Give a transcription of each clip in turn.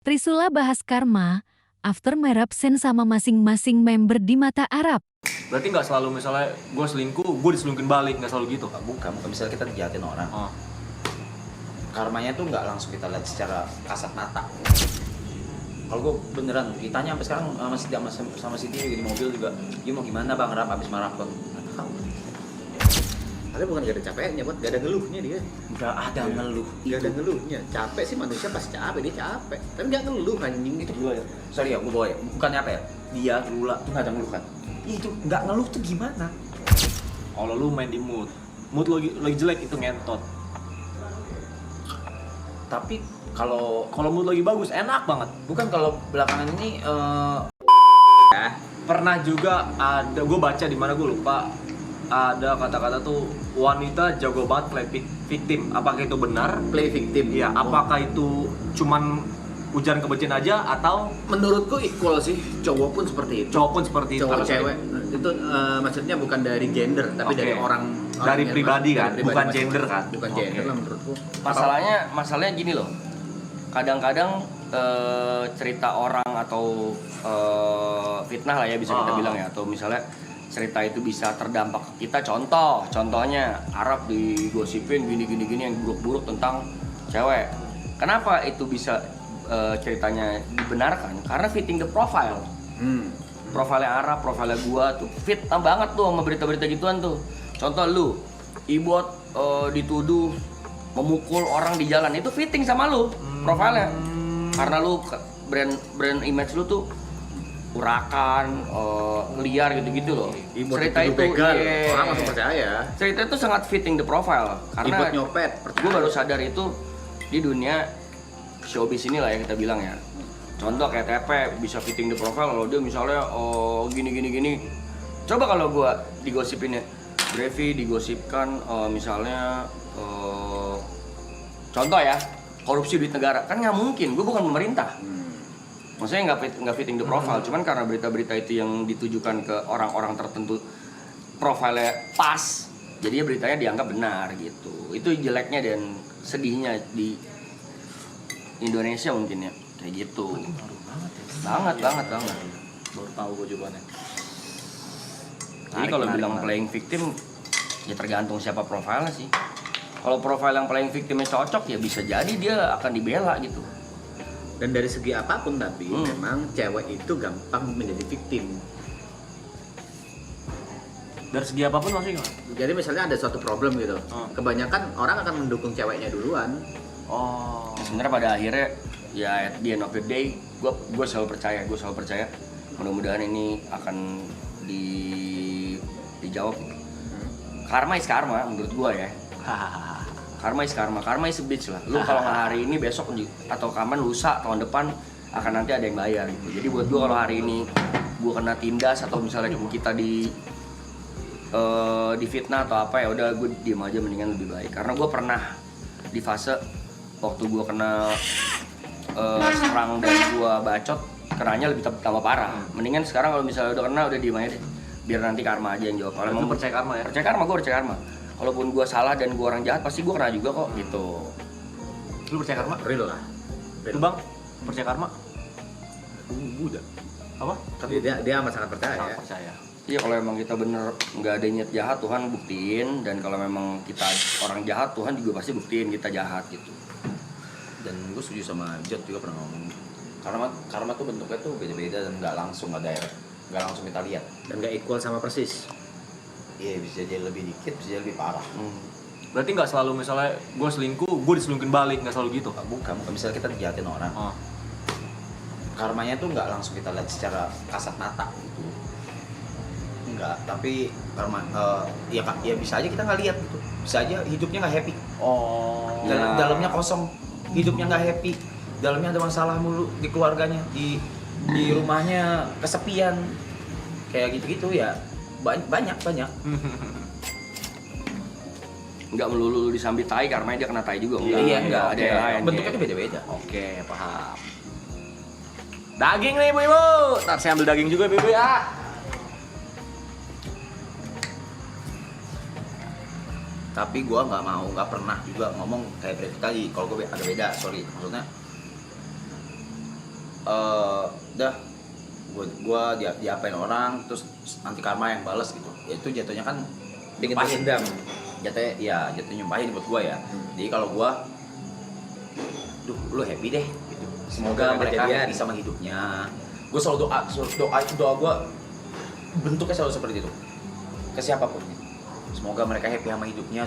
Trisula bahas karma, after merapsen sama masing-masing member di mata Arab. Berarti nggak selalu misalnya gue selingkuh, gue diselingkuhin balik, nggak selalu gitu? Bukan misalnya kita dijahatin orang, karmanya tuh nggak langsung kita lihat secara kasat mata. Kalau gue beneran ditanya sampai sekarang masih sama si Tio di mobil juga, dia mau gimana bang Ram abis maraton? Nggak tahu. Tapi bukan gak ada capeknya, buat gak ada ngeluhnya dia. Nggak ada ngeluh. Gak ada ngeluhnya. Capek sih manusia pasti capek, dia capek. Tapi gak ngeluh anjing itu dulu ya. Sorry ya, gue bawa ya. Bukannya apa ya? Dia Lula tuh gak ada ngeluh kan? Itu nggak ngeluh tuh gimana? Kalau lu main di mood lagi jelek itu ngentot. Tapi kalau Mood lagi bagus, enak banget. bukan kalau belakangan ini ya. Pernah juga ada, gue baca di mana gue lupa, ada kata-kata tuh wanita jago banget play victim. Apakah itu benar? Play victim. Iya. Apakah itu cuman ujaran kebencian aja atau Menurutku equal sih, cowok pun seperti itu. cowok pun seperti itu? Cowok cewek itu maksudnya bukan dari gender tapi Oke. dari orang Dari yang- pribadi kan? dari pribadi Bukan masing-masing. gender kan? Bukan Oke. gender lah menurutku. Masalahnya gini loh. Kadang-kadang cerita orang atau fitnah lah ya bisa kita bilang ya, atau misalnya cerita itu bisa terdampak ke kita. Contohnya Arab digosipin gini yang buruk-buruk tentang cewek. Kenapa itu bisa ceritanya dibenarkan? Karena fitting the profile. Profilnya Arab, profilnya gua tuh fit banget tuh sama berita-berita gituan tuh. Contoh lu, Ibot dituduh memukul orang di jalan, itu fitting sama lu profilnya. Karena lu brand image lu tuh urakan, liar gitu-gitu loh. Ibot Cerita itu begal, iya. orang langsung percaya. Cerita itu sangat fitting the profile Ibot karena nyopet, gue baru sadar itu di dunia showbiz ini lah ya kita bilang ya. Contoh kayak TP bisa fitting the profile kalau dia misalnya gini. Coba kalau gue digosipin ya, Brevi digosipkan misalnya contoh ya korupsi duit negara, kan nggak mungkin, gue bukan pemerintah. Maksudnya nggak fitting the profile, cuman karena berita-berita itu yang ditujukan ke orang-orang tertentu profilnya pas, jadinya beritanya dianggap benar gitu. Itu jeleknya dan sedihnya di Indonesia mungkin ya, kayak gitu. Banget. Baru tahu gue jawabannya. Jadi kalau bilang playing victim, ya tergantung siapa profilnya sih. Kalau profil yang playing victimnya cocok, ya bisa jadi dia akan dibela gitu. Dan dari segi apapun tapi memang cewek itu gampang menjadi victim. Dari segi apapun maksudnya gimana? Jadi misalnya ada suatu problem gitu, kebanyakan orang akan mendukung ceweknya duluan. Oh. Sebenarnya pada akhirnya ya at the end of the day, gue selalu percaya. Mudah-mudahan ini akan dijawab. Karma is karma menurut gue ya. Karma is a bitch lah. Lu kalau nggak hari ini besok atau kapan lusa tahun depan akan nanti ada yang bayar gitu. Jadi buat gua kalau hari ini gua kena tindas atau misalnya kita difitnah atau apa, ya udah gue diem aja mendingan lebih baik. Karena gua pernah di fase waktu gua kena serang dan gua bacot, kenanya lebih tambah parah. Mendingan sekarang kalau misalnya udah kena udah diem aja deh. Biar nanti karma aja yang jawab. Kalau Lu emang percaya karma ya? Gue percaya karma. Kalaupun gue salah dan gue orang jahat, pasti gue kena juga kok gitu. Lu percaya karma? Real lah. Lu bang, percaya karma? Udah. Apa? Tapi dia amat sangat percaya. Sangat percaya. Iya, kalau emang kita bener nggak ada niat jahat, Tuhan buktiin. Dan kalau memang kita orang jahat, Tuhan juga pasti buktiin kita jahat gitu. Dan gue setuju sama Jod juga pernah ngomong. Karma tuh bentuknya tuh beda-beda dan nggak langsung nggak langsung kita lihat. Dan nggak equal sama persis. Iya, bisa jadi lebih dikit, bisa jadi lebih parah. Berarti nggak selalu misalnya gue selingkuh, gue diselingkuhin balik, nggak selalu gitu? Bukan misalnya kita dijahatin orang. Karmanya tuh nggak langsung kita lihat secara kasat mata gitu. Enggak, tapi karma ya bisa aja kita nggak lihat gitu. Bisa aja hidupnya nggak happy. Oh. Dalamnya kosong, hidupnya nggak happy. Dalamnya ada masalah mulu di keluarganya, di rumahnya kesepian. Kayak gitu-gitu ya. Banyak. Nggak melulu disambit tai, karena dia kena tai juga. Enggak. Ada yang lain. Bentuknya tuh beda-beda. Oke, paham. Daging nih ibu-ibu. Ntar saya ambil daging juga ibu ya. Tapi gue nggak pernah juga ngomong kayak Brevi tadi. Kalau gue agak beda, sorry. Maksudnya udah gua diapain orang terus nanti karma yang balas gitu. Ya itu jatuhnya kan bikin nyumpahin. dendam. Jatuhnya nyumpahin buat gua ya. Jadi kalau gua lu happy deh gitu. Semoga mereka kejadian. happy sama hidupnya. Gua selalu doa gua bentuknya selalu seperti itu. Ke siapapun. Semoga mereka happy sama hidupnya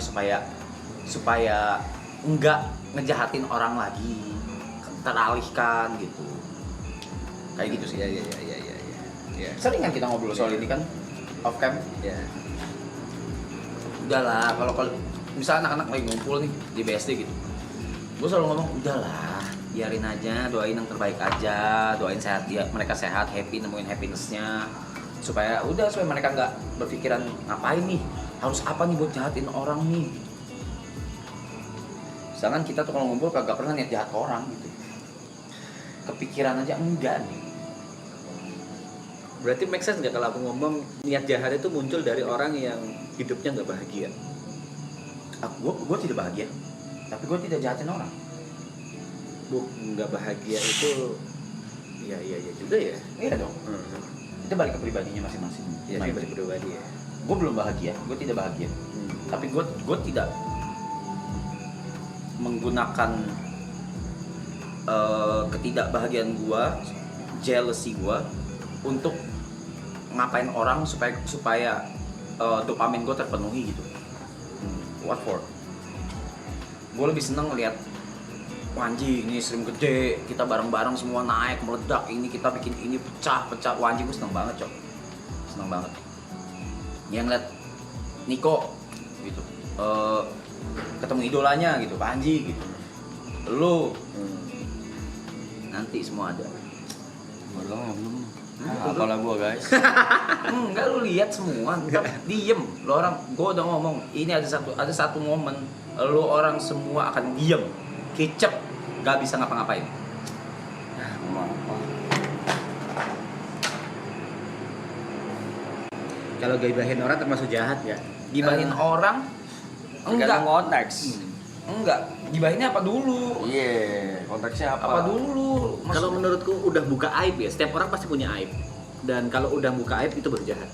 supaya enggak ngejahatin orang lagi, teralihkan gitu. Kayak gitu sih. Iya. Sering kan kita ngobrol soal ini kan off cam. Ya. Udahlah, kalau misalnya anak-anak lagi ngumpul nih di BSD gitu, gue selalu ngomong udahlah, biarin aja, doain yang terbaik aja, doain sehat dia, mereka sehat, happy, nemuin happinessnya, supaya mereka nggak berpikiran ngapain nih, harus apa nih buat jahatin orang nih. Sedangkan kita tuh kalau ngumpul kagak pernah niat jahat ke orang gitu, kepikiran aja enggak nih. Berarti make sense nggak kalau aku ngomong niat jahat itu muncul dari orang yang hidupnya nggak bahagia? Gue tidak bahagia, tapi gue tidak jahatin orang. Nggak bahagia itu, iya juga ya. Iya dong. Itu balik ke pribadinya masing-masing. Iya sih, pribadi ya. Gue belum bahagia, gue tidak bahagia. Tapi gue tidak menggunakan ketidakbahagiaan gue, jealousy gue untuk ngapain orang supaya dopamin gue terpenuhi gitu. What for? Gue lebih seneng ngeliat anjing ini stream gede, kita bareng-bareng semua naik meledak, ini kita bikin ini pecah anjing, gue seneng banget cok, seneng banget. Yang ngeliat Niko gitu, ketemu idolanya gitu, Panji gitu, lu nanti semua ada. Gua doang yang belum. Apalah gua guys. Enggak, lu lihat semua, ntar diem. Lu orang, gua udah ngomong, ini ada satu momen, lu orang semua akan diem, kicep, gak bisa ngapa-ngapain. Kalau gibahin orang termasuk jahat ya? Gibahin orang, enggak. Tergantung konteks. Enggak, gibahinnya apa dulu? Iya, konteksnya apa? Apa dulu? Kalau menurutku udah buka aib ya, setiap orang pasti punya aib. Dan kalau udah buka aib itu baru jahat.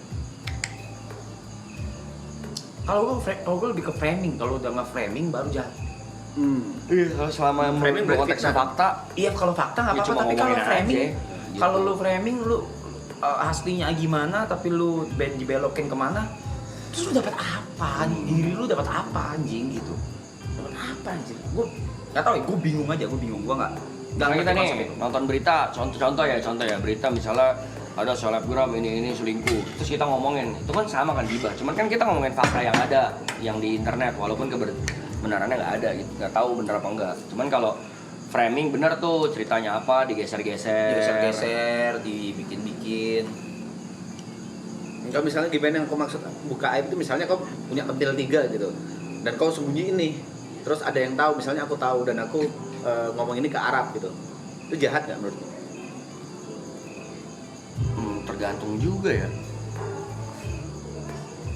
Kalau gue lebih ke framing, kalau udah nge-framing baru jahat. Iya, kalau selama Framing berarti konteksnya fitnah. fakta, Iya, kalau fakta nggak Ya, apa-apa, cuma tapi kalau ngomongin framing, aja, gitu. kalau lu framing lu aslinya gimana, tapi lu dibelokin kemana, terus lu dapat apa? Diri lu dapat apa anjing gitu? Dapat apa anjing? Gue nggak tahu ya, gue bingung aja, gue nggak. Nah, kita ngerti nih konsep itu. nonton berita, contoh ya berita misalnya ada selebgram ini selingkuh, terus kita ngomongin, itu kan sama kan gibah, cuman kan kita ngomongin fakta yang ada, yang di internet, walaupun kebenarannya nggak ada, gitu, nggak tahu bener apa enggak. Cuman kalau framing bener tuh ceritanya apa, digeser-geser, dibikin-bikin. Kalau misalnya gibahin yang kau maksud buka aib itu misalnya kau punya pentil 3 gitu, dan kau sembunyi ini, terus ada yang tahu, misalnya aku tahu dan aku ngomong ini ke Arab gitu, itu jahat nggak menurutmu? tergantung juga ya.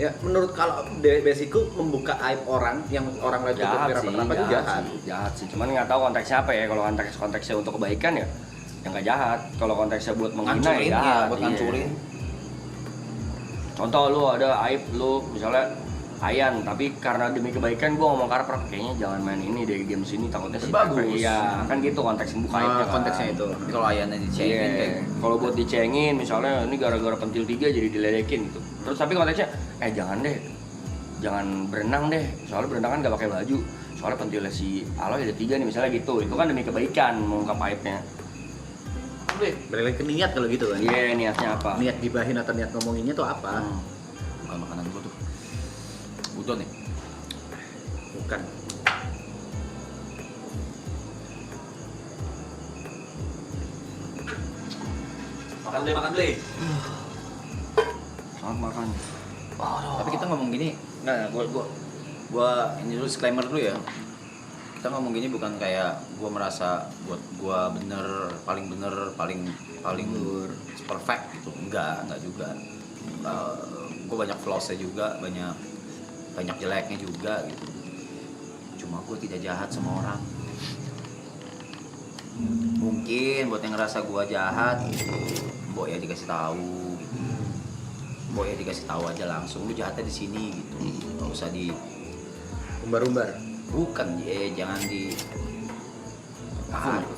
Ya menurut kalau basicku membuka aib orang yang orang lain Jahat sih, itu jahat. jahat sih. Cuman nggak tahu konteksnya apa ya. Kalau konteksnya untuk kebaikan ya, nggak jahat. Kalau konteksnya buat menghina ya Ngancurin jahat. ya, buat Iya. ngancurin. Contoh lu ada aib lu misalnya Ayan, tapi karena demi kebaikan gua ngomong karper, kayaknya jangan main ini deh game sini, takutnya sih Bagus. Iya, kan gitu konteks buka aibnya kan. Konteksnya itu. Tapi kalau ayahnya dicengin Iya, kayak kalau buat dicengin misalnya ini gara-gara pentil 3 jadi diledekin gitu. Terus tapi konteksnya jangan deh. Jangan berenang deh. Soalnya berenang kan gak pakai baju. Soalnya pentilnya si Aloy ada 3 nih misalnya gitu. Itu kan demi kebaikan mengungkap aibnya. Balik ke niat kalau gitu kan. Iya, niatnya apa? Niat gibahin atau niat ngomonginnya tuh apa? bukan makanan gua tuh. Udon ya. Bukan. Makan deh. Selamat makan. Tapi kita ngomong gini, gua ini dulu disclaimer dulu ya. Kita ngomong gini bukan kayak gua merasa buat gua paling perfect gitu. Enggak juga. Gua banyak flaws-nya juga, banyak jeleknya juga gitu. Cuma gua tidak jahat sama orang. Mungkin buat yang ngerasa gua jahat, Mbok ya dikasih tahu gitu. Mbok ya dikasih tahu aja langsung, lu jahatnya di sini gitu. Nggak usah di Umbar-umbar. bukan jangan di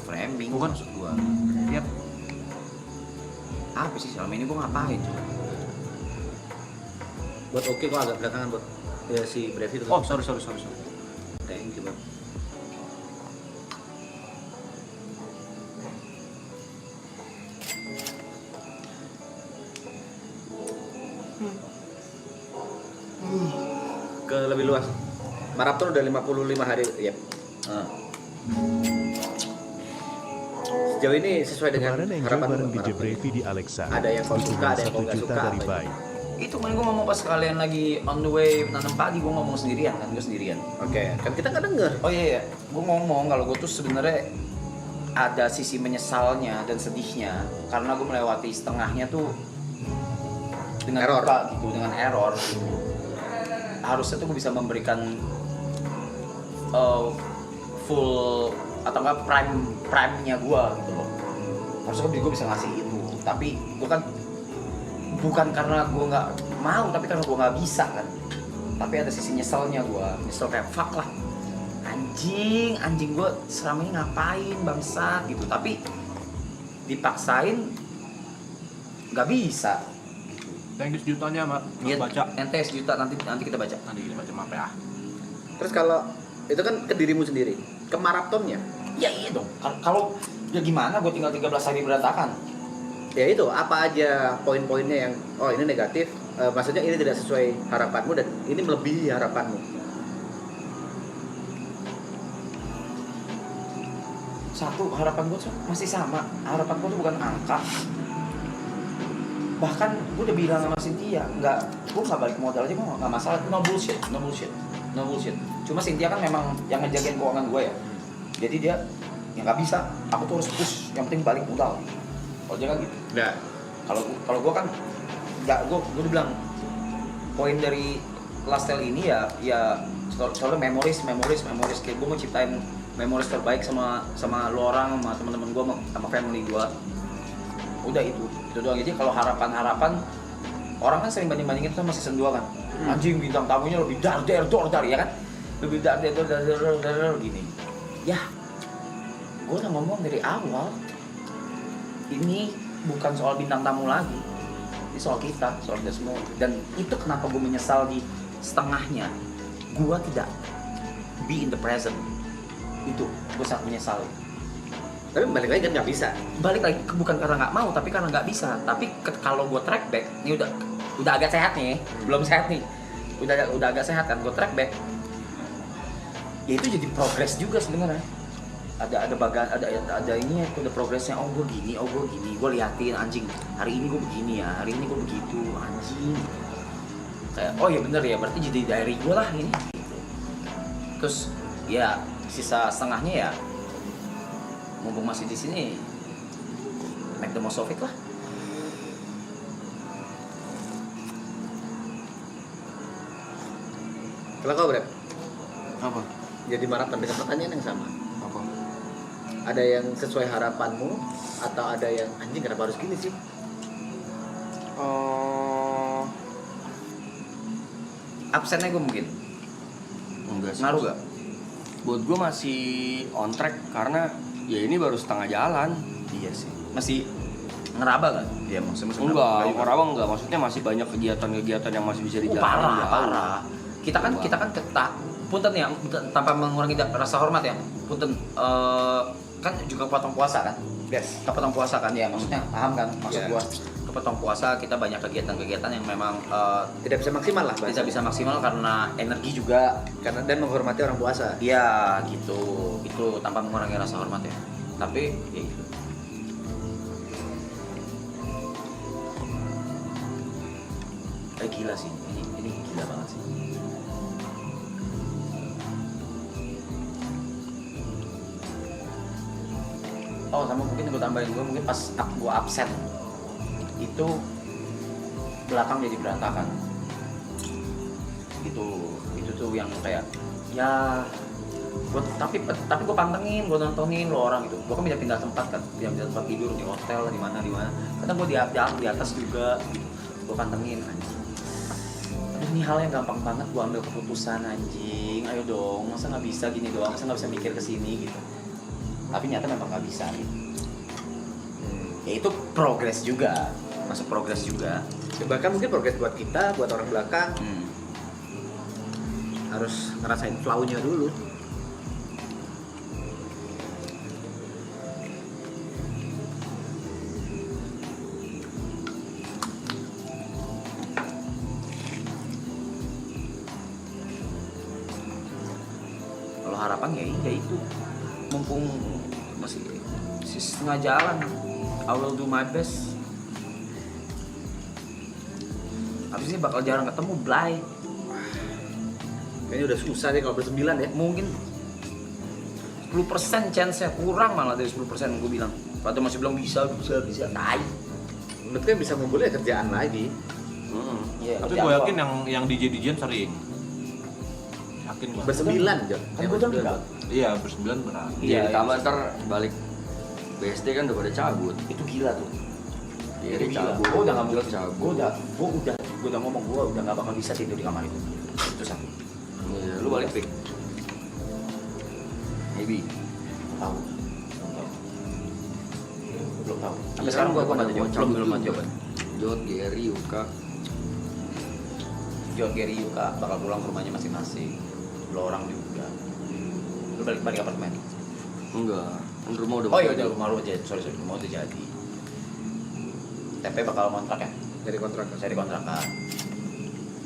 framing Bukan. maksud gua. Yap. Apa sih selama ini gua ngapain coba? Buat oke kok agak belakangan buat ya si Brevi itu. Oh, sorry. Thank you, Bang. Ke lebih luas. Maraton udah 55 hari, ya. Nah, Sejauh ini sesuai dengan Kemarin Angel harapan bareng DJ maraton. Brevi di Alexa. Ada yang kau suka, ada yang kau 1 nggak juta suka, dari apa Bay. itu kemarin gua ngomong pas kalian lagi on the way nanam padi, gua ngomong sendirian kan, gua sendirian. Oke, kan kita nggak denger. Oh iya, gua ngomong kalau gua tuh sebenarnya ada sisi menyesalnya dan sedihnya karena gua melewati setengahnya tuh dengan Error. luka gitu, dengan error gitu. Harusnya tuh gua bisa memberikan full atau enggak prime-nya gua gitu loh. Harusnya gue bisa ngasih itu, tapi gue kan bukan karena gue nggak mau, tapi karena gue nggak bisa kan. Tapi ada sisi nyeselnya, gue nyesel kayak fuck lah, anjing gue selama ini ngapain bangsat gitu. Tapi dipaksain nggak bisa. Thank you setujutanya, Mak. Iya, Baca. ente sejuta nanti kita baca. Nanti kita baca map ya. Terus kalau itu kan ke dirimu sendiri, ke maratonnya, Ya iya dong. Kalau ya gimana, gue tinggal 13 hari berantakan. ya itu apa aja poin-poinnya yang oh ini negatif, maksudnya ini tidak sesuai harapanmu dan ini melebihi harapanmu. Satu, harapan gue tuh masih sama. Harapan gue tuh bukan angka. Bahkan gue udah bilang sama Cynthia, gue nggak balik modal aja, gue nggak masalah. No bullshit. Cuma Cynthia kan memang yang ngejagain keuangan gue ya. Jadi dia yang nggak bisa, aku tuh harus push. Yang penting balik modal. Kalau dia kan gitu. Nah, Kalau gue kan nggak, gue udah bilang poin dari last tale ini ya soalnya memories kayak gue mau ciptain memories terbaik sama lo orang, sama teman-teman gue, sama family gue. Udah itu doang aja. Kalau harapan orang kan sering bandingin sama season 2 kan. Anjing bintang tamunya lebih dar ya kan, lebih dar gini ya. Gue udah ngomong dari awal, ini bukan soal bintang tamu lagi, ini soal kita semua. Dan itu kenapa gue menyesal di setengahnya. Gue tidak be in the present. Itu gue sangat menyesal. tapi balik lagi kan nggak bisa. Balik lagi bukan karena nggak mau, tapi karena nggak bisa. Tapi kalau gue track back, ini udah agak sehat nih, belum sehat nih, udah agak sehat kan. Gue track back, ya itu jadi progres juga sebenarnya. Ada ini itu ada progresnya. Oh gue gini, gue liatin anjing. Hari ini gue begini ya, hari ini gue begitu anjing. Kayak oh ya bener ya, berarti jadi diary gue lah ini. Terus ya sisa setengahnya ya, mumpung masih di sini, make the most of it lah. Kalau kau Brad, Apa? jadi maraton dengan pertanyaan yang sama. Apa? Ada yang sesuai harapanmu atau ada yang anjing kenapa harus gini sih? Absennya gue mungkin Enggak sih. ngaruh gak? Buat gue masih on track karena ya ini baru setengah jalan. Iya sih. Masih ngeraba kan? Iya maksudnya Enggak, Korawang enggak. Maksudnya masih banyak kegiatan-kegiatan yang masih bisa dijalankan. parah. Kita kan ketak. Punten ya, tanpa mengurangi rasa hormat ya. Punten kan juga potong puasa kan? Yes. Kita potong puasa kan ya, maksudnya paham kan maksud Yeah. gua. Kepotong puasa kita banyak kegiatan-kegiatan yang memang Tidak bisa maksimal lah tidak bisa maksimal karena energi juga. karena dan menghormati orang puasa. Iya gitu, itu tanpa mengurangi rasa hormat ya. Tapi ya gitu. Gila sih, ini gila banget sih. Oh sama mungkin gue tambahin, gue mungkin pas gue absen itu belakang jadi berantakan. Itu tuh yang kayak ya Tapi gue pantengin, gue nontonin lo orang itu. Gue kan pindah tempat kan, pindah tempat tidur di hotel di mana. Kadang gue di atas juga, gue pantengin anjing. Aduh, ini hal yang gampang banget gue ambil keputusan anjing. Ayo dong, masa nggak bisa gini doang, masa nggak bisa mikir ke sini gitu. Tapi nyata memang nggak bisa gitu. Ya itu progres juga, masuk progres juga. Ya, bahkan mungkin progres buat kita, buat orang belakang harus ngerasain flow-nya dulu. Kalau harapan ya itu, mumpung masih setengah jalan, I will do my best. Habis ini bakal jarang ketemu, Blay. Kayaknya udah susah deh kalau bersembilan ya. Mungkin 10% chance-nya, kurang malah dari 10% gue bilang. Padahal masih bilang bisa. Tai. Menurut kan bisa ngumpulnya kerjaan lagi. Iya, Tapi kerjaan gue yakin doang. yang DJ sering. Yakin gue. Bersembilan, Jon. Kan gue udah enggak. Iya, bersembilan benar. Iya, ditambah ntar balik BSD kan udah pada cabut. Itu gila tuh. Iya, Itu gila. cabut. Gue udah nggak mau cabut. gue udah ngomong gue udah nggak bakal bisa tidur di kamar itu. Itu satu. Iya, lu balik pick. Maybe. Tahu. Belum tahu. Sampai Iya, sekarang gue pada ada bocah belum ada juga. jawaban. Jod, Gary, Yuka. John Gary Yuka bakal pulang ke rumahnya masing-masing. Lo orang juga. Lu balik apartemen. Enggak, kan rumah udah. Oh iya udah rumah lu aja. Sorry rumah udah jadi. TP bakal kontrak ya. Dari kontrak. Saya dikontrakan.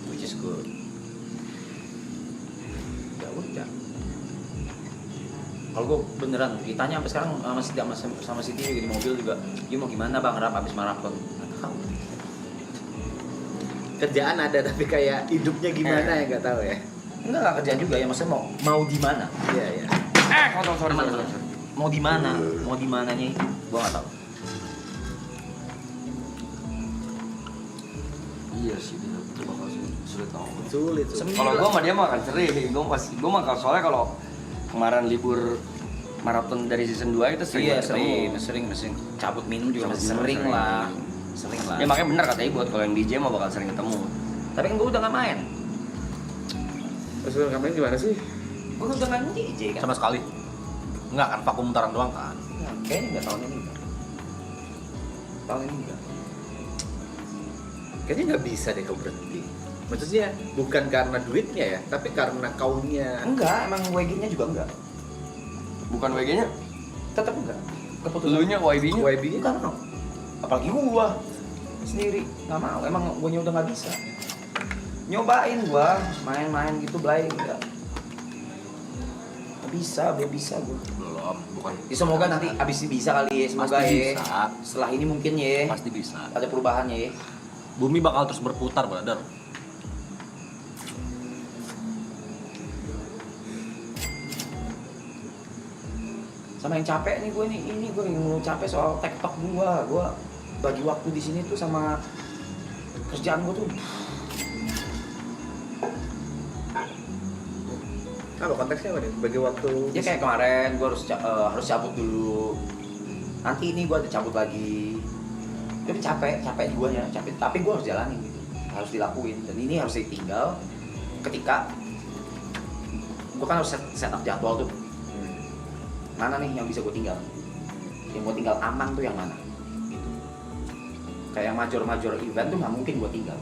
Which is good. Ya udah. Kalau gue beneran ditanya sampai sekarang sama Siti juga di mobil juga, "You mau gimana Bang Rap habis maraton?" Nggak tahu. Kerjaan ada tapi kayak hidupnya gimana ya nggak tahu ya. Enggak kerjaan juga ya, maksudnya mau di mana? Iya iya. Sorry. Mau di mana? Mau di mananya itu gua nggak tahu. Iya sih, itu bakal sulit tau. Sulit. Kalau gue sama dia mah akan sering, gue mah soalnya kalau kemarin libur maraton dari season 2 itu sering Iya ketemu. sering cabut minum juga Cabut masih minum sering sering. lah. Sering lah. Ya makanya benar katanya buat kalau yang DJ mah bakal sering ketemu. Tapi kan gua udah nggak main. Terus ngapain gimana sih? Gua udah nggak DJ kan. Sama sekali. Enggak kan, vakum mutaran doang kan. Nah, kayaknya nggak tahun ini enggak. Tahun ini enggak. Kayaknya nggak bisa deh kau berhenti. Maksudnya bukan karena duitnya ya, tapi karena kaunya. Enggak, emang WG-nya juga enggak. Bukan WG-nya, Tetap enggak. Keputusan. elunya YB-nya. YB-nya Enggak mau. Apalagi gua sendiri nggak mau. Emang gua udah nggak bisa. Nyobain gua main-main gitu Blay enggak. Belum bisa gua. Belum, bukan. Ya, semoga nanti abis ini bisa kali ya, semoga Pasti ya. bisa. Setelah ini mungkin ya. Pasti bisa. Ada perubahannya ya. Bumi bakal terus berputar, brother. Sama yang capek nih gue nih, ini gue yang capek soal TikTok gue bagi waktu di sini tuh sama kerjaan gue tuh. Apa konteksnya apa nih? Bagi waktu. Ya kayak kemarin gue harus cabut dulu. Nanti ini gue ada cabut lagi. Jadi capek gue ya, capek. Tapi gue harus jalanin gitu, harus dilakuin. Dan ini harus ditinggal ketika gue kan harus set up jadwal tuh. Mana nih yang bisa gue tinggal? Yang gue tinggal aman tuh yang mana? Gitu. Kayak yang major event tuh nggak mungkin gue tinggal,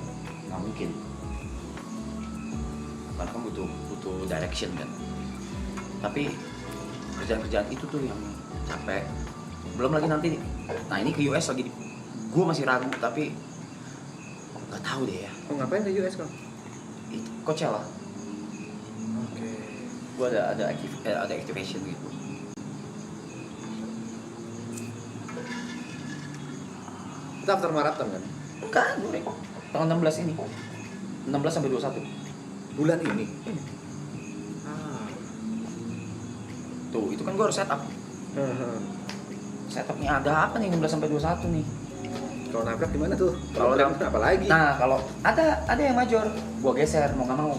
nggak mungkin. Karena kan butuh direction kan. Tapi kerjaan itu tuh yang capek. Belum lagi nanti, nah ini ke US lagi, gue masih ragu tapi nggak tahu deh ya. Oh ngapain ke US kau? Itu Coachella, Oke. gue ada activation gitu. Itu after marathon kan? Enggak, gue tanggal 16 ini, 16 sampai 21. Bulan ini. Ah. Tuh, itu kan gue harus setup. Setup nih ada apa nih 16 sampai 21 nih? Kalau nabrak gimana tuh? Kalau Program nabrak- apa lagi? Nah, kalau ada yang major, gue geser mau nggak mau.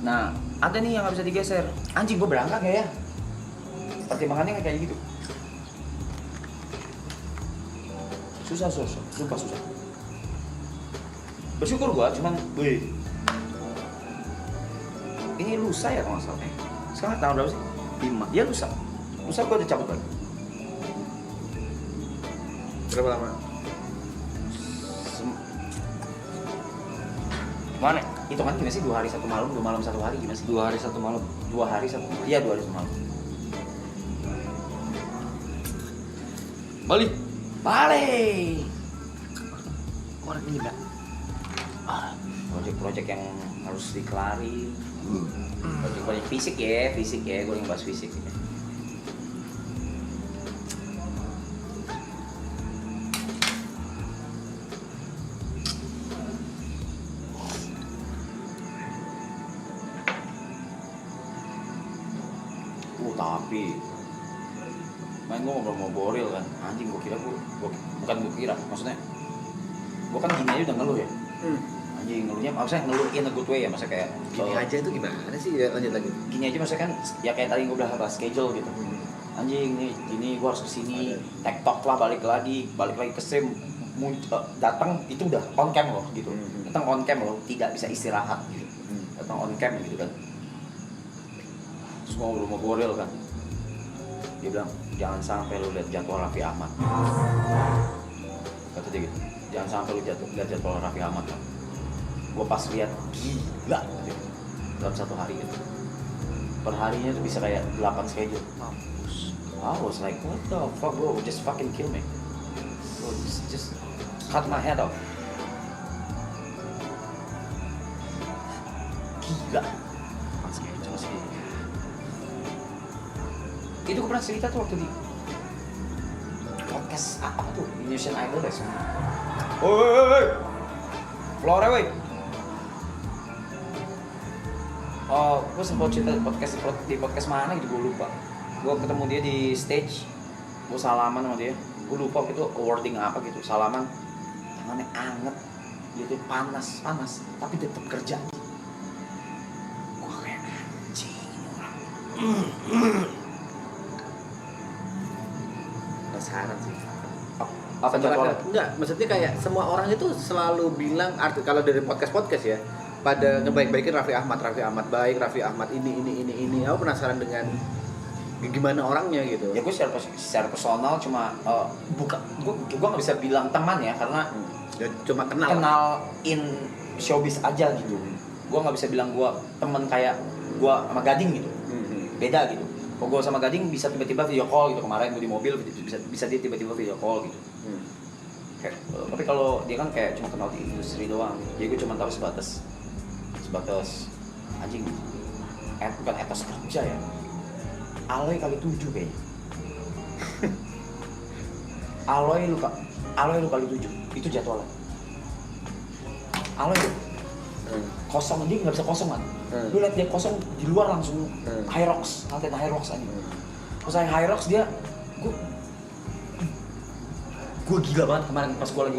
Nah, ada nih yang nggak bisa digeser. Anjing gue berangkat nggak ya? Pertimbangannya nggak kayak gitu. Susah. Bersyukur gue, cuman, wih, ini lusa ya kalau nggak salah. Sekarang tanggal berapa sih? 5. Ya lusa gue udah cabut lagi. Berapa lama? Mana? Itu kan gimana sih 2 hari 1 malam, 2 malam 1 hari gimana sih? 2 hari 1 malam. 2 hari 1 malam. Iya 2 hari 1 malam. Balik. Balik. Orang ini enggak. Project-project yang harus dikelari. Project fisik ya, gue yang bahas fisik ya. Tapi main gue ngobrol-ngobrol kan, anjing gue kira bukan gue kira, maksudnya gue kan gini aja udah ngeluh ya. Anjing ngeluhnya, maksudnya ngeluh in a good way ya, maksudnya kayak Gini aja itu gimana sih? Ya, lanjut lagi. gini aja maksudnya kan ya kayak tadi gue udah bahas schedule gitu. Anjing nih gini gue harus kesini, tektok lah balik lagi ke sim, datang itu udah on cam loh gitu, datang on cam loh, tidak bisa istirahat gitu, datang on cam gitu kan. Terus ngobrol kan, dia bilang jangan sampai lu lihat jadwal Raffi Ahmad, kata dia gitu, jangan sampai lu lihat jadwal Raffi Ahmad kan. Gue pas lihat gila gitu. Dalam 1 hari gitu, perharinya tuh bisa kayak 8 schedule. Mampus. I was like what the fuck bro, just fucking kill me bro, just cut my head off. Gila. Itu gue pernah cerita tuh waktu di podcast apa tuh, Indonesian Idol ya semua. Woi, Flora woi. Oh, gue sempat cerita di podcast mana gitu, gue lupa. Gue ketemu dia di stage, gue salaman sama dia. Gue lupa itu awarding apa gitu, salaman. Tangannya anget, dia tuh panas, tapi tetap kerja. Gue kayak anjing ini orang. Penasaran sih. Apa jadwalnya? Enggak, maksudnya kayak semua orang itu selalu bilang kalau dari podcast ya pada ngebaik-baikin Raffi Ahmad baik, Raffi Ahmad ini. Aku penasaran dengan gimana orangnya gitu. Ya gue secara personal cuma gue nggak bisa bilang teman ya karena Ya, cuma kenal. in showbiz aja gitu. Gue nggak bisa bilang gue teman kayak gue sama Gading gitu. Beda gitu. Kalau gue sama Gading bisa tiba-tiba video call gitu, kemarin gue di mobil bisa dia tiba-tiba video call gitu. Kayak, tapi kalau dia kan kayak cuma kenal di industri doang, jadi gue cuma tahu sebatas anjing, bukan etos kerja ya, Aloy kali 7 kayaknya. Aloy lu kali 7 itu jadwalnya. Aloy kosong, dia nggak bisa kosong kan. Lu lihat dia kosong di luar langsung Hyrox, lantai Hyrox aja. Pas saya Hyrox dia, gue gila banget kemarin pas gue lagi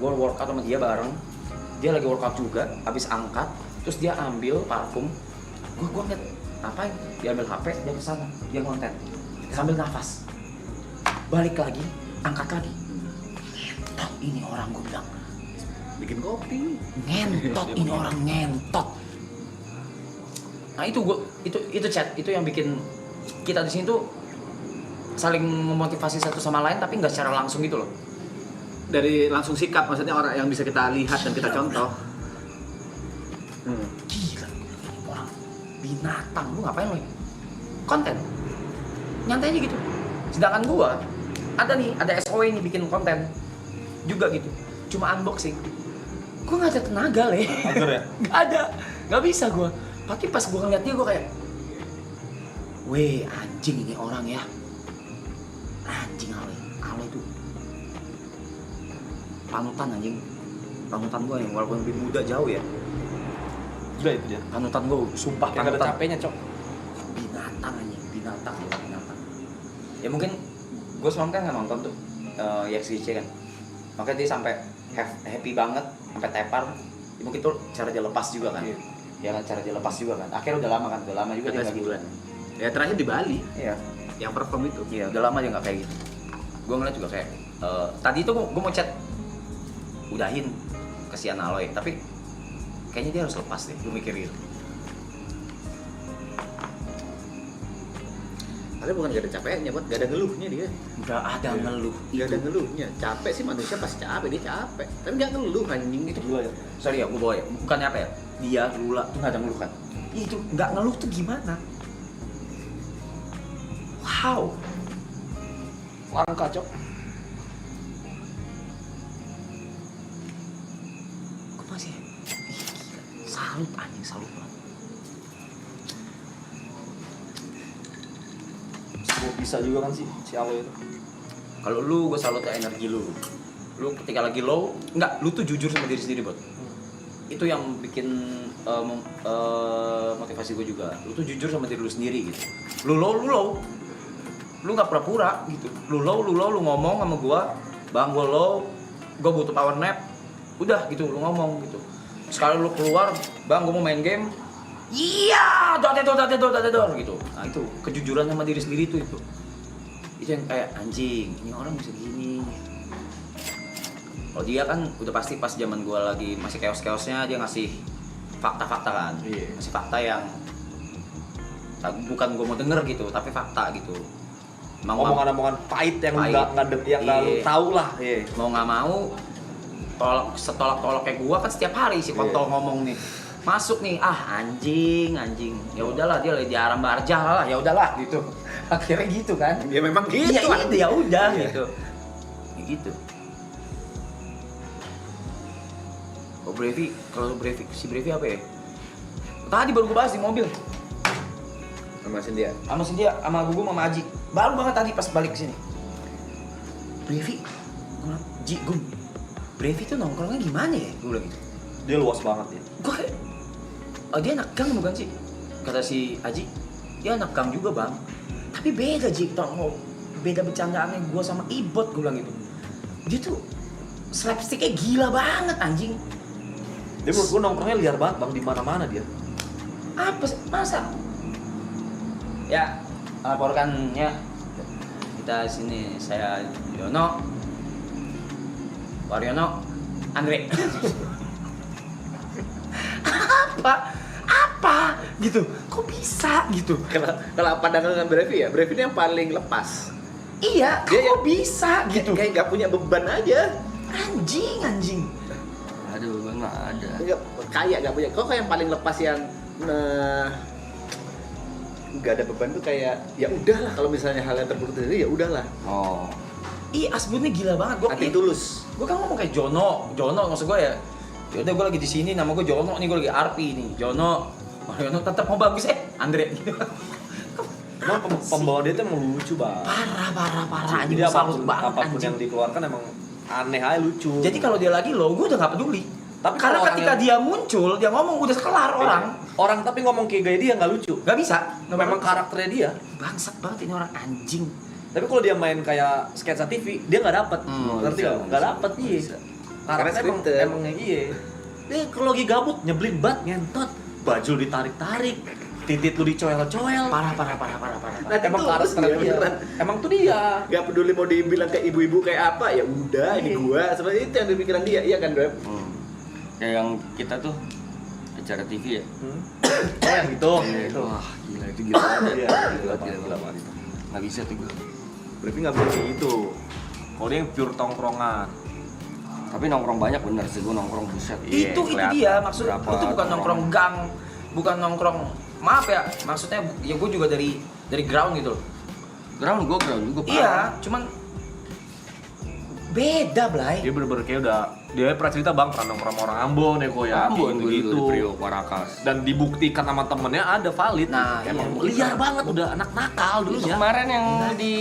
workout sama dia bareng. Dia lagi workout juga, habis angkat, terus dia ambil parfum. Gue ngeliat ngapain? Dia ambil HP, dia kesana, dia ngonten sambil nafas. Balik lagi, angkat lagi. Ngentot ini orang, gue bilang. Bikin kopi. Ngentot ini orang, ngentot. Nah itu chat, itu yang bikin kita di sini tuh saling memotivasi satu sama lain tapi nggak secara langsung gitu loh. Dari langsung sikap, maksudnya orang yang bisa kita lihat dan kita contoh. Gila, ini orang binatang, lu ngapain lo? Konten, nyantai aja gitu. Sedangkan gua ada SOE nih bikin konten juga gitu, cuma unboxing. Gua nggak ada tenaga le. Agar ya? Nggak bisa gua. Tapi pas gua ngeliat dia gua kayak, weh anjing ini orang ya, anjing Ale itu panutan anjing, panutan gue yang walaupun lebih muda jauh ya, Udah itu dia. panutan gue sumpah Kayak ada panutan. capeknya, Cok. Binatang anjing, binatang. Ya mungkin gue semalam kan nggak nonton tuh YXGC kan, makanya dia sampai happy banget, sampai tepar. Ya, mungkin tuh cara dia lepas juga kan. Ya kan cara dia lepas juga kan. Akhirnya udah lama juga dia Udah nggak gitu. sebulan. Ya terakhir di Bali Iya. yang perform itu. Iya, udah lama dia nggak kayak gitu. Gue ngeliat juga kayak tadi itu gue mau chat udahin kesian Aloy, tapi kayaknya dia harus lepas deh. Gue mikir gitu. Tapi bukan gak ada capeknya, buat gak ada ngeluhnya dia. Nggak ada ngeluh. Gak ada ngeluhnya. Capek sih manusia pasti capek, dia capek. Tapi gak ngeluh anjing itu. Gila ya. Sorry ya, gue bawa ya. Bukannya apa ya? Dia Lula tuh nggak ada ngeluh kan? Itu nggak ngeluh tuh gimana? Wow. Langka cok. Gue masih gila. Salut anjing, salut banget. Semua bisa juga kan si Aloy itu. Kalau lu, gue salut ya energi lu. Lu ketika lagi low, enggak, lu tuh jujur sama diri sendiri, Bot. Itu yang bikin motivasi gue juga. Lu tuh jujur sama diri lu sendiri gitu. Lu low. Lu nggak pura-pura gitu. Lu low, lu ngomong sama gue, bang gue low, gue butuh power nap. Udah gitu, lu ngomong gitu. Sekali lu keluar, bang gue mau main game. Iya, dor gitu. Nah itu kejujuran sama diri sendiri tuh itu. Itu yang kayak anjing, ini orang bisa gini. Kalau dia kan udah pasti pas zaman gue lagi masih chaos-chaosnya dia ngasih fakta-fakta kan. Iya. Ngasih fakta yang bukan gue mau denger gitu, tapi fakta gitu. Omongan-omongan pahit yang Pahit. nggak Iya. tahu lah. Iya. Mau nggak mau setolak-tolak kayak gue kan setiap hari si kontol ngomong nih. Masuk nih, anjing. Ya udahlah dia lagi di aram barjah lah, ya udahlah gitu. Akhirnya gitu kan. Ya memang gitu. Iya, itu ya udah Iya. gitu. Ya gitu. Si Brevi apa ya? Tadi baru gue bahas di mobil. Sama Cynthia. Sama Cynthia, sama Gugum, sama Aji. Baru banget tadi pas balik ke sini. Brevi, Gum. Brevi tuh nongkrongnya gimana ya? Gue bilang gitu. Dia luas banget ya. Gue kayak, dia anak gang bukan sih? Kata si Aji, dia anak gang juga bang. Tapi beda Ji, beda bercandaannya gue sama Ibot, gue bilang gitu. Dia tuh slapsticknya gila banget anjing. Dia menurut gue nongkrongnya liar banget bang, di mana-mana dia. Apa sih? Masa? Ya, laporkannya kita sini, saya Yono, Waryono, Andre. apa gitu, kok bisa gitu? Kalau pandangan dengan Brevi ya, Brevi ini yang paling lepas. Iya, Dia kok bisa gitu? Kayak nggak punya beban aja. Anjing. Aduh, gue nggak ada. Nggak punya. Kok kayak yang paling lepas yang nggak ada beban tuh kayak ya udahlah, kalau misalnya hal yang terburuk terjadi ya udahlah. Oh, Ih, asbunnya gila banget. Hati tulus. Gue kan ngomong kayak Jono maksud gue ya. Yaudah gue lagi di sini, nama gue Jono nih, gue lagi RP nih, Jono. Jono tetap mau bagus Andre. Emang pembawa dia tuh emang lucu banget. Parah. Jadi Anjing salut banget apapun anjing. yang dikeluarkan emang aneh aja lucu. Jadi kalau dia lagi low, gue udah gak peduli. Tapi Karena kalau ketika orang dia muncul, dia ngomong udah kelar orang. orang tapi ngomong kayak gaya dia nggak lucu. Gak bisa. Memang karakternya dia. Bangsat banget ini orang anjing. Tapi kalau dia main kayak sketsa TV, dia nggak dapet. Ngerti bisa, nggak? Nggak bisa. dapet iya. Bisa. Karakternya Karena emang scripted. emang iya. Dia kalau lagi gabut nyebelin banget, ngentot. Baju ditarik-tarik, titit lu dicoel-coel. Parah. Nah, Emang tulus karakter dia. beneran. Emang tuh dia. Gak peduli mau dibilang kayak ibu-ibu kayak apa, ya udah ini Iya. gua. Seperti itu yang di pikiran dia, iya kan Beb? kayak yang kita tuh acara TV ya. Oh yang gitu. Itu. Wah, gila itu gila banget. Iya, Gila gila banget itu. Nggak bisa tuh gue. Berarti nggak boleh kayak gitu. Kalau dia yang pure tongkrongan. Tapi nongkrong banyak bener sih, gue nongkrong buset. Iya, itu kelihatan. dia maksudnya. Berapa Itu bukan orang. nongkrong gang, bukan nongkrong. Maaf ya, maksudnya ya gue juga dari ground gitu loh. Ground juga parah. Iya, cuman beda Blay. Dia bener-bener kayak udah dia pernah cerita bang pernah nongkrong sama orang Ambon ya kok ya. Ambon gue gitu. dulu di Priok, Warakas. Dan dibuktikan sama temennya ada valid. Nah, emang iya, liar gitu. banget udah anak nakal dulu Terus ya. kemarin yang di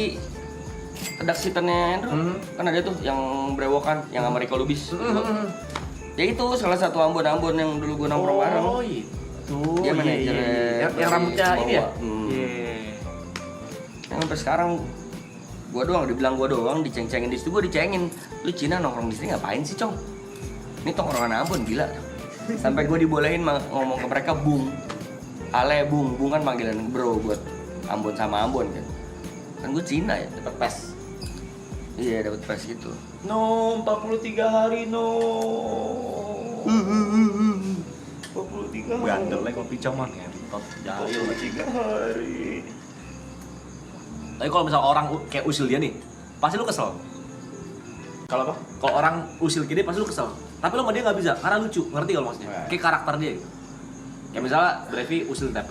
redaksitannya Andrew, kan ada tuh yang brewokan, yang sama Riko Lubis. Ya itu salah satu Ambon yang dulu gue nongkrong bareng. Oh itu. Dia Iya, manajernya iya. Yang si rambutnya ini ya. Sembawa. Iya. Yang sampai sekarang gua doang dibilang gua doang diceng-cengin di situ, gua dicengin. Lu Cina nongkrong di sini ngapain sih, Cong? Ini tongkrongan Ambon gila. Sampai gue dibolehin ngomong ke mereka Bung. Ale Bung kan panggilan bro buat Ambon sama Ambon kan. Kan gue Cina ya. Dapat pes. Iya dapat pas gitu. No, 43 hari no. 43 hari. Bandelnya kopi coman ya. Jahil 3 hari. Tapi kalau misal orang kayak usil dia nih, pasti lu kesel. Kalau apa? Kalau orang usil gini pasti lu kesel. Tapi lu sama dia nggak bisa, karena lucu, ngerti kalau maksudnya? Right. Kayak karakter dia gitu. Kayak misalnya Brevi usil TP,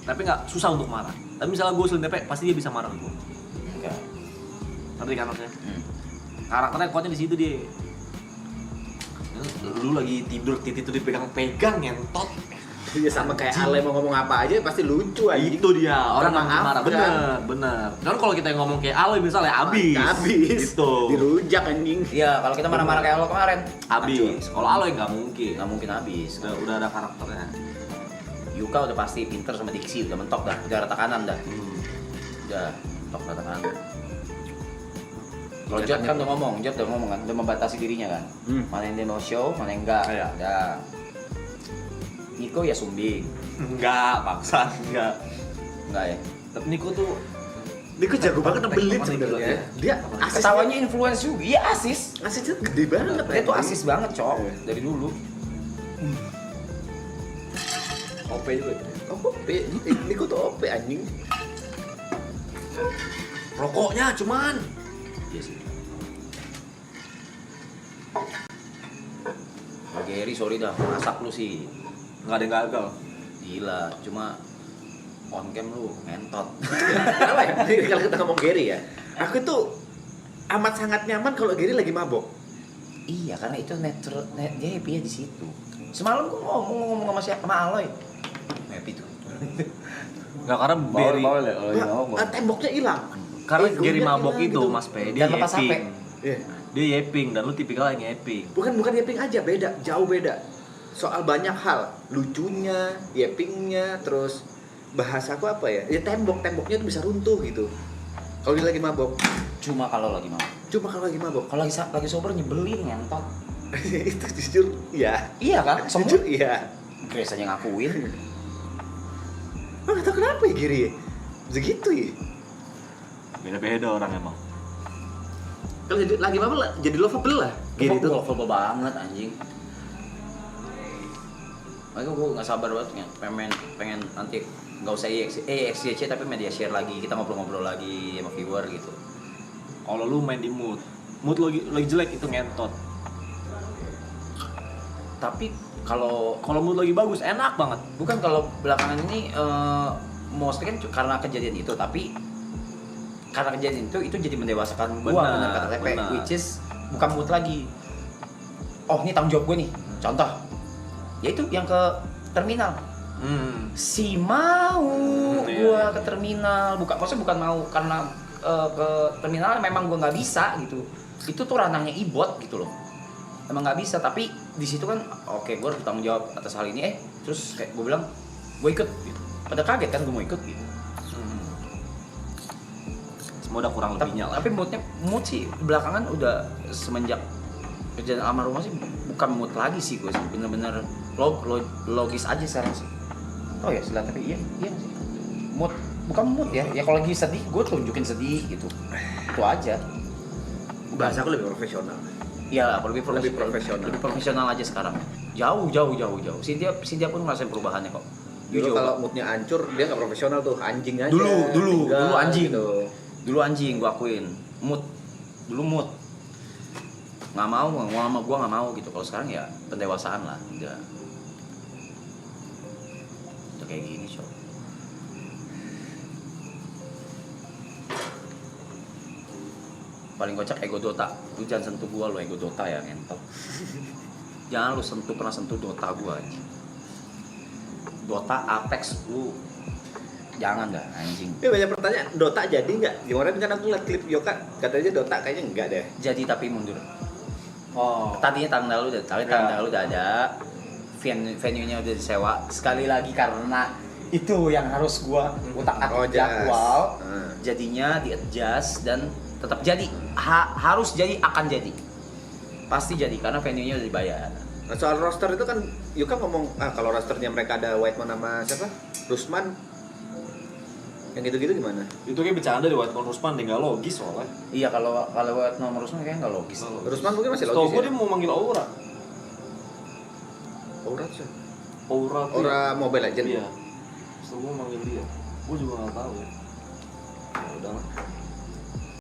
tapi nggak susah untuk marah. Tapi misalnya gue usil TP, pasti dia bisa marah ke gue. Enggak. Ngerti kan maksudnya? Karakternya kuatnya di situ dia. Lu lagi tidur, titik tuh dipegang-pegang ngentot. Iya sama kayak Ale mau ngomong apa aja pasti lucu aja. Itu dia, orang nggak mungkin marah. Maafkan. Bener. Kan kalau kita yang ngomong kayak Aloy misalnya, abis. Gitu. Dirujak anjing. Iya, kalau kita marah-marah kayak lo kemarin, Abis. Kalau Aloy nggak mungkin. nggak mungkin habis. Udah ada karakternya. Yuka udah pasti pinter sama diksi, udah mentok dah, udah rata kanan dah. Udah, mentok rata kanan. Kalau Jot kan udah ngomong kan, udah membatasi dirinya kan. Mana yang dia mau show, mana yang enggak. Iya. Udah. Niko ya sumbing, Enggak, paksa enggak. enggak ya. Tapi Niko tuh Dia jago banget nebelin sebenarnya. Dia asis. Ketawanya influence juga, iya asis. Asisnya gede banget. Dia tuh asis banget cok, Iya. dari dulu. OP juga. OP. Niko tuh OP anjing. Rokoknya cuman. Iya sih. Pak Gary, sorry dah, masak lu sih. Enggak ada yang gagal. Gila, cuma on cam lu ngentot. Apa ya? Kalau kita ngomong Gary ya, aku tuh amat sangat nyaman kalau Gary lagi mabok. Iya, karena itu dia happy di situ. Semalam gua ngomong sama siapa? Sama Aloy. Happy tuh. Enggak karena Berry. Bawel ya kalau yang ngomong. Temboknya hilang. Karena Egonya Gary mabok hilang itu gitu. Mas P, dia Dan lepas HP. yeping. Iya. Dia yeping dan lu tipikal yang yeping. Bukan yaping aja, beda, jauh beda. Soal banyak hal, lucunya, yapingnya, terus bahasaku apa ya? Ya temboknya tuh bisa runtuh gitu. Kalau dia lagi mabok. Cuma kalau lagi mau. Cuma kalau lagi mabok. Kalau lagi sober nyebelin ngentot. Itu jujur, iya. Iya kan? Jujur, iya. Grace aja ngakuin. Oh, gak tau kenapa ya Giri ya? Begitu ya? Beda-beda orang emang. Kalau lagi mabok jadi lovable lah Giri itu. Lovable banget anjing. Makanya gue gak sabar banget pengen nanti gak usah EXCC tapi media share lagi, kita ngobrol-ngobrol lagi sama viewer gitu. Kalau lu main di mood lagi jelek itu ngentot. Tapi kalau Kalau mood lagi bagus enak banget. bukan kalau belakangan ini mostly kan karena kejadian itu, tapi karena kejadian itu jadi mendewasakan gua, Benar, benar kata Tepe, benar. which is bukan mood lagi. Oh, ini tanggung jawab gue nih. Contoh, yaitu yang ke terminal. Si mau Iya, gua iya. ke terminal, maksudnya bukan mau karena ke terminal memang gua nggak bisa gitu. Itu tuh ranahnya ibot gitu loh. Emang nggak bisa, tapi di situ kan oke, gua harus bertanggung jawab atas hal ini. Terus kayak gua bilang, gua ikut. Gitu. Pada kaget kan gua mau ikut gitu. Semua udah kurang lebihnya lah. Tapi mood sih belakangan udah semenjak kejadian almarhumah sih bukan mood lagi sih gue sih, bener-bener logis aja sekarang sih. Oh ya silakan, tapi iya nggak sih, mood bukan mood ya kalau lagi sedih gue tunjukin sedih gitu, itu aja. Bahasa aku lebih profesional. Iya lebih profesional. lebih profesional aja sekarang, jauh. Cynthia pun ngerasain perubahannya kok. Dulu kalau moodnya hancur dia nggak profesional tuh, anjing aja. Dulu Tinggal anjing. gitu. Dulu anjing gue akuin, dulu mood nggak mau gue nggak mau gitu. Kalau sekarang ya pendewasaan lah, udah kayak gini coy. Paling kocak ego Dota, lu jangan sentuh gua lo, ego Dota ya ngentot. Jangan lu pernah sentuh Dota gua aja. Dota Apex lu jangan dah anjing. Ini banyak pertanyaan, Dota jadi nggak? Gimana kan aku liat klip Yoka, katanya Dota kayaknya enggak deh. Jadi tapi mundur. Oh. Tadinya tanggal udah ada, venue-nya udah disewa. Sekali lagi karena itu yang harus gua utak-atik jadwal. Jadinya di-adjust dan tetap jadi. Harus jadi, akan jadi. Pasti jadi karena venue-nya udah dibayar. Nah soal roster itu kan Yuka ngomong kalau rosternya mereka ada Whiteman sama siapa? Rusman. Yang gitu-gitu gimana? Itu kayak bercanda di White Rusman, nggak logis soalnya. Iya, kalau buat nomor Rusman kayaknya nggak logis. Rusman mungkin masih Setahu logis gue ya? dia mau manggil Aura. Aura sih. Aura tuh. Aura Mobile Legends. Iya. Setahu gue manggil dia. Gue juga nggak tahu ya. Ya udahlah.